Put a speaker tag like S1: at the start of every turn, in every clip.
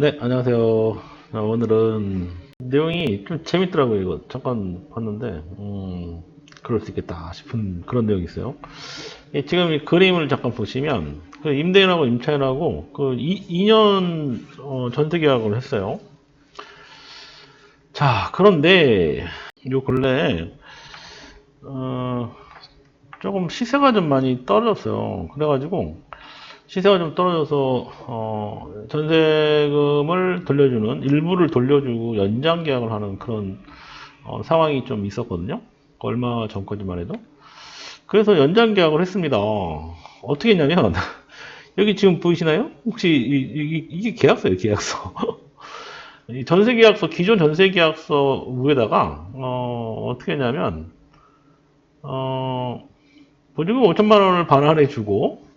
S1: 네, 안녕하세요. 오늘은 내용이 좀 재밌더라고요. 이거 잠깐 봤는데, 그럴 수 있겠다 싶은 그런 내용이 있어요. 지금 이 그림을 잠깐 보시면, 그 임대인하고 임차인하고 그 2년 전세 계약을 했어요. 자, 그런데 요 근래에 조금 시세가 좀 많이 떨어졌어요. 그래가지고 시세가 좀 떨어져서 전세금을 돌려주는 일부를 돌려주고 연장 계약을 하는 그런 상황이 좀 있었거든요. 얼마 전까지만 해도. 그래서 연장 계약을 했습니다. 어떻게 했냐면 여기 지금 보이시나요? 혹시 이게 계약서예요, 계약서. 이 전세 계약서, 기존 전세 계약서 위에다가 어떻게 했냐면 보증금 5천만 원을 반환해주고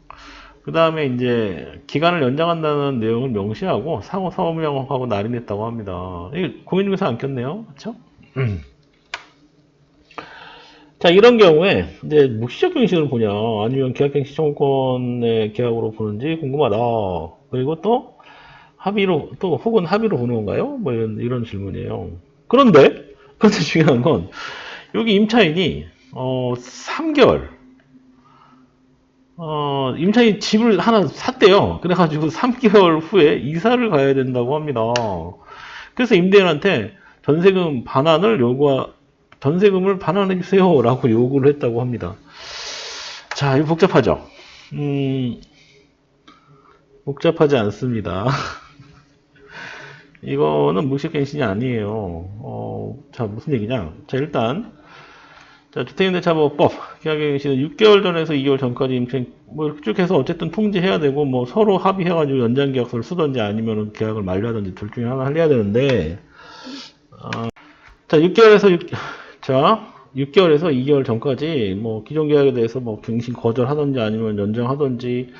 S1: 그 다음에 이제 기간을 연장한다는 내용을 명시하고 상호 서명하고 날인했다고 합니다. 이게 공인중개사 안 꼈네요, 그렇죠? 자, 이런 경우에 이제 묵시적 경식을 보냐, 아니면 계약갱신 청구권의 계약으로 보는지 궁금하다. 그리고 또 합의로 또 혹은 합의로 보는 건가요? 뭐 이런 질문이에요. 그런데 중요한 건 여기 임차인이 3개월 임차인이 집을 하나 샀대요. 그래가지고 3개월 후에 이사를 가야 된다고 합니다. 그래서 임대인한테 전세금을 반환해주세요. 라고 요구를 했다고 합니다. 자, 이거 복잡하죠? 복잡하지 않습니다. 이거는 무식갱신이 아니에요. 자, 무슨 얘기냐? 자, 일단, 자, 주택임대차보호법 계약갱신은 6개월 전에서 2개월 전까지 임차인 뭐 이렇게 쭉 해서 어쨌든 통지해야 되고 뭐 서로 합의해가지고 연장 계약서를 쓰든지 아니면 계약을 만료하든지 둘 중에 하나 해야 되는데 자 6개월에서 2개월 전까지 뭐 기존 계약에 대해서 뭐 갱신 거절하든지 아니면 연장하든지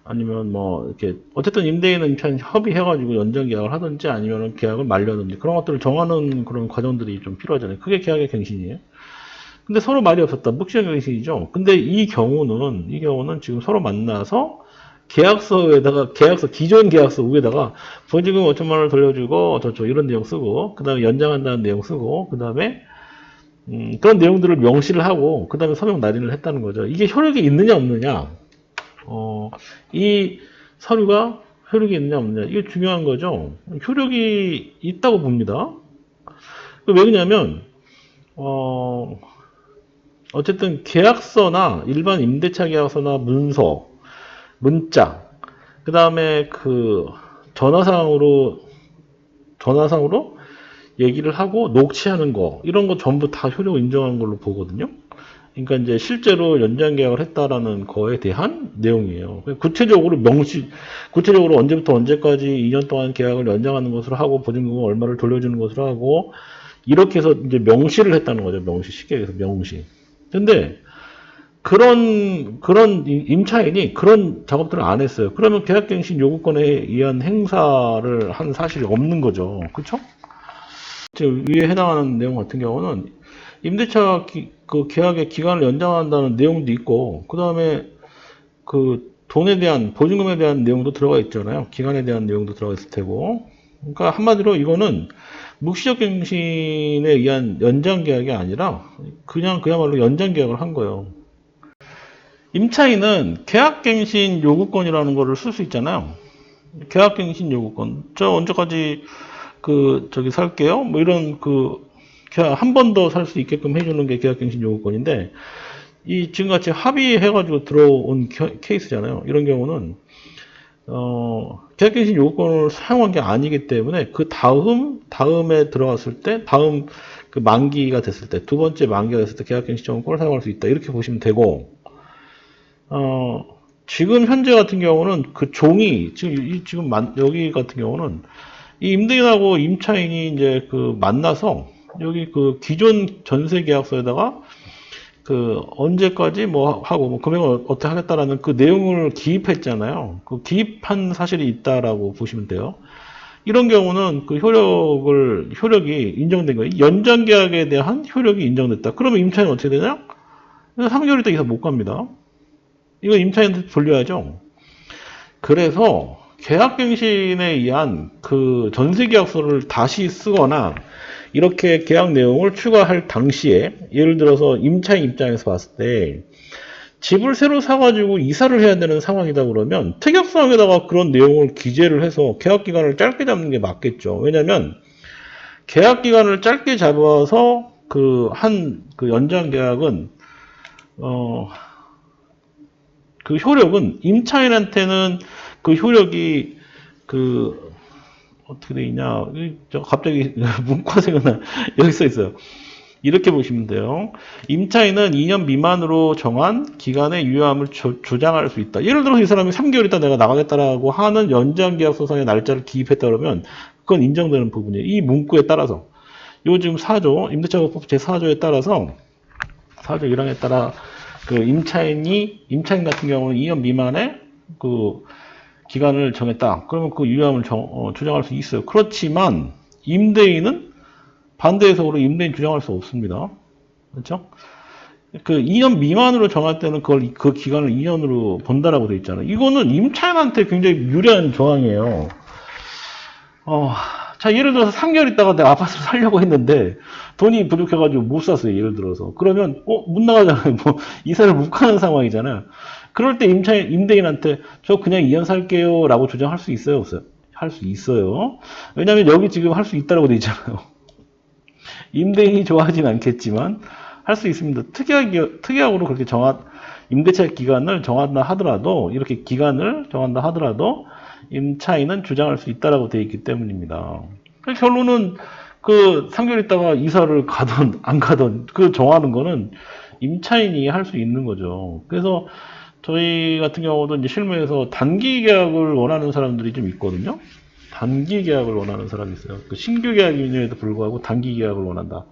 S1: 아니면 뭐 이렇게 어쨌든 임대인은 임차인 협의해가지고 연장 계약을 하든지 아니면 계약을 만료하든지 그런 것들을 정하는 그런 과정들이 좀 필요하잖아요. 그게 계약의 갱신이에요. 근데 서로 말이 없었다. 묵시적 갱신이죠. 근데 이 경우는 지금 서로 만나서 기존 계약서 위에다가 보증금 5천만 원을 돌려주고, 이런 내용 쓰고, 그 다음에 연장한다는 내용 쓰고, 그 다음에, 그런 내용들을 명시를 하고, 그 다음에 서명 날인을 했다는 거죠. 이게 효력이 있느냐, 없느냐. 이 서류가 효력이 있느냐, 없느냐. 이게 중요한 거죠. 효력이 있다고 봅니다. 왜 그러냐면, 어쨌든 계약서나 일반 임대차 계약서나 문자, 그 다음에 그 전화상으로 얘기를 하고 녹취하는 거 이런 거 전부 다 효력 인정한 걸로 보거든요. 그러니까 이제 실제로 연장 계약을 했다라는 거에 대한 내용이에요. 구체적으로 언제부터 언제까지 2년 동안 계약을 연장하는 것으로 하고 보증금은 얼마를 돌려주는 것으로 하고 이렇게 해서 이제 명시를 했다는 거죠. 쉽게 얘기해서 명시. 근데 그런 임차인이 그런 작업들을 안 했어요. 그러면 계약갱신 요구권에 의한 행사를 한 사실이 없는 거죠. 그렇죠? 지금 위에 해당하는 내용 같은 경우는 임대차 그 계약의 기간을 연장한다는 내용도 있고 그 다음에 그 돈에 대한 보증금에 대한 내용도 들어가 있잖아요. 기간에 대한 내용도 들어가 있을 테고. 그러니까 한마디로 이거는 묵시적 갱신에 의한 연장 계약이 아니라 그야말로 연장 계약을 한 거예요. 임차인은 계약갱신 요구권이라는 거를 쓸 수 있잖아요. 계약갱신 요구권. 저 언제까지 살게요? 뭐 이런 한 번 더 살 수 있게끔 해주는 게 계약갱신 요구권인데, 지금같이 합의해가지고 들어온 케이스잖아요. 이런 경우는, 계약갱신 요구권을 사용한 게 아니기 때문에 다음에 들어갔을 때, 그 만기가 됐을 때, 두 번째 만기가 됐을 때 계약갱신 요구권을 사용할 수 있다. 이렇게 보시면 되고, 지금 현재 같은 경우는 그 종이, 여기 같은 경우는 이 임대인하고 임차인이 이제 만나서 여기 기존 전세 계약서에다가 언제까지 뭐 하고 뭐 금액을 어떻게 하겠다라는 그 내용을 기입했잖아요. 그 기입한 사실이 있다라고 보시면 돼요. 이런 경우는 효력이 인정된 거예요. 연장 계약에 대한 효력이 인정됐다. 그러면 임차인은 어떻게 되냐? 3개월이 더 이상 못 갑니다. 이거 임차인한테 돌려야죠. 그래서 계약갱신에 의한 그 전세계약서를 다시 쓰거나 이렇게 계약 내용을 추가할 당시에 예를 들어서 임차인 입장에서 봤을 때 집을 새로 사가지고 이사를 해야 되는 상황이다 그러면 특약사항에다가 그런 내용을 기재를 해서 계약기간을 짧게 잡는 게 맞겠죠. 왜냐면 계약기간을 짧게 잡아서 그 연장 계약은 그 효력은 임차인한테는 그 효력이 그 어떻게 돼 있냐? 저 갑자기 문과 생각나. 여기 써 있어요. 이렇게 보시면 돼요. 임차인은 2년 미만으로 정한 기간의 유효함을 주장할 수 있다. 예를 들어서 이 사람이 3개월 있다 내가 나가겠다라고 하는 연장계약 소송의 날짜를 기입했다 그러면 그건 인정되는 부분이에요. 이 문구에 따라서. 요 지금 4조, 임대차법법 제4조에 따라서 4조 1항에 따라 그 임차인 같은 경우는 2년 미만의 그 기간을 정했다. 그러면 그 유효함을 주장할 수 있어요. 그렇지만 임대인은 반대 해석으로 임대인 주장할 수 없습니다. 그렇죠? 그 2년 미만으로 정할 때는 그 기간을 2년으로 본다라고 되어 있잖아요. 이거는 임차인한테 굉장히 유리한 조항이에요. 자, 예를 들어서 3개월 있다가 내가 아파트를 살려고 했는데 돈이 부족해가지고 못 샀어요. 예를 들어서. 그러면 못 나가잖아요. 뭐 이사를 못 가는 상황이잖아요. 그럴 때 임대인한테 저 그냥 2년 살게요 라고 주장할 수 있어요? 없어요? 할 수 있어요. 왜냐면 여기 지금 할 수 있다라고 되어 있잖아요. 임대인이 좋아하진 않겠지만 할 수 있습니다. 특약으로 그렇게 임대차 기간을 정한다 하더라도 이렇게 기간을 정한다 하더라도 임차인은 주장할 수 있다라고 되어 있기 때문입니다. 결론은 그 3개월 있다가 이사를 가든 안 가든 그 정하는 거는 임차인이 할 수 있는 거죠. 그래서 저희 같은 경우도 이제 실무에서 단기 계약을 원하는 사람들이 좀 있거든요. 단기 계약을 원하는 사람이 있어요. 그 신규 계약임에도 불구하고 단기 계약을 원한다.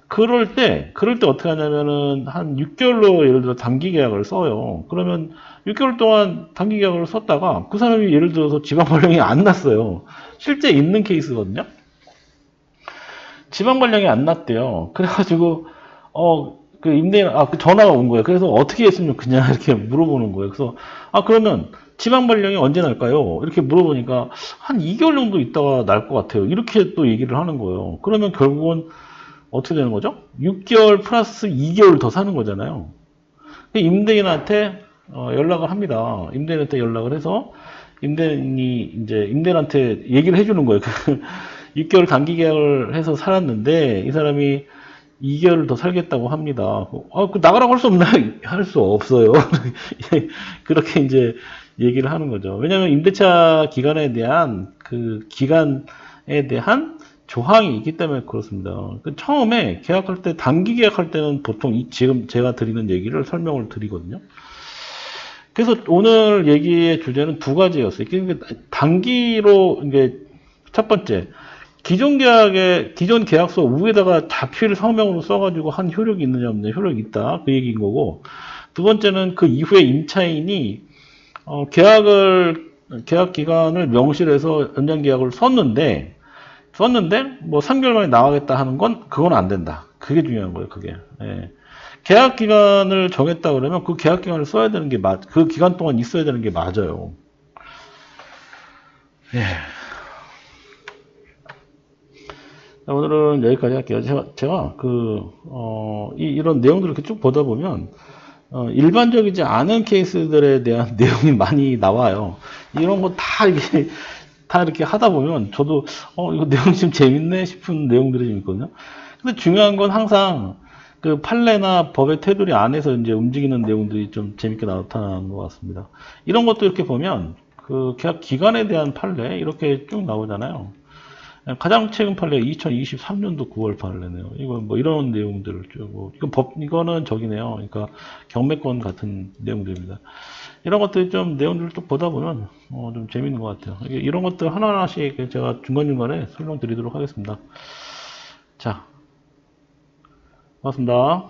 S1: 그럴 때 어떻게 하냐면은 한 6개월로 예를 들어 단기 계약을 써요. 그러면 6개월 동안 단기 계약을 썼다가 그 사람이 예를 들어서 지방 발령이 안 났어요. 실제 있는 케이스거든요. 지방 발령이 안 났대요. 그래가지고 그 임대인 그 전화가 온 거예요. 그래서 어떻게 했으면 그냥 이렇게 물어보는 거예요. 그래서 그러면 지방 발령이 언제 날까요? 이렇게 물어보니까 한 2개월 정도 있다가 날 것 같아요. 이렇게 또 얘기를 하는 거예요. 그러면 결국은 어떻게 되는 거죠? 6개월 플러스 2개월 더 사는 거잖아요. 임대인한테 연락을 합니다. 임대인한테 연락을 해서 임대인이 이제 임대인한테 얘기를 해주는 거예요. 6개월 단기 계약을 해서 살았는데 이 사람이 2개월을 더 살겠다고 합니다. 나가라고 할 수 없나? 할 수 없어요. 그렇게 이제 얘기를 하는 거죠. 왜냐하면 임대차 기간에 대한 조항이 있기 때문에 그렇습니다. 처음에 계약할 때, 단기 계약할 때는 보통 지금 제가 드리는 얘기를 설명을 드리거든요. 그래서 오늘 얘기의 주제는 두 가지였어요. 단기로, 이게, 첫 번째, 기존 계약서 위에다가 자필 서명으로 써가지고 한 효력이 있느냐 없느냐, 효력이 있다. 그 얘기인 거고. 두 번째는 그 이후에 임차인이, 계약 기간을 명시해서 연장 계약을 썼는데 뭐 3개월 만에 나가겠다 하는 그건 안 된다. 그게 중요한 거예요, 그게. 예. 계약 기간을 정했다 그러면 그 계약 기간을 써야 되는 게 그 기간 동안 있어야 되는 게 맞아요. 예. 오늘은 여기까지 할게요. 제가 이런 내용들을 이렇게 쭉 보다 보면, 일반적이지 않은 케이스들에 대한 내용이 많이 나와요. 이런 거 다 이렇게 하다 보면 저도 이거 내용 좀 재밌네 싶은 내용들이 좀 있거든요. 근데 중요한 건 항상 그 판례나 법의 테두리 안에서 이제 움직이는 내용들이 좀 재밌게 나타나는 것 같습니다. 이런 것도 이렇게 보면 그 계약 기간에 대한 판례 이렇게 쭉 나오잖아요. 가장 최근 판례 2023년도 9월 판례네요. 이거 뭐 이런 내용들을 쭉 이거는 저기네요. 그러니까 경매권 같은 내용들입니다. 이런 것들 좀 내용들을 또 보다 보면 좀 재밌는 것 같아요. 이런 것들 하나하나씩 제가 중간중간에 설명드리도록 하겠습니다. 자, 고맙습니다.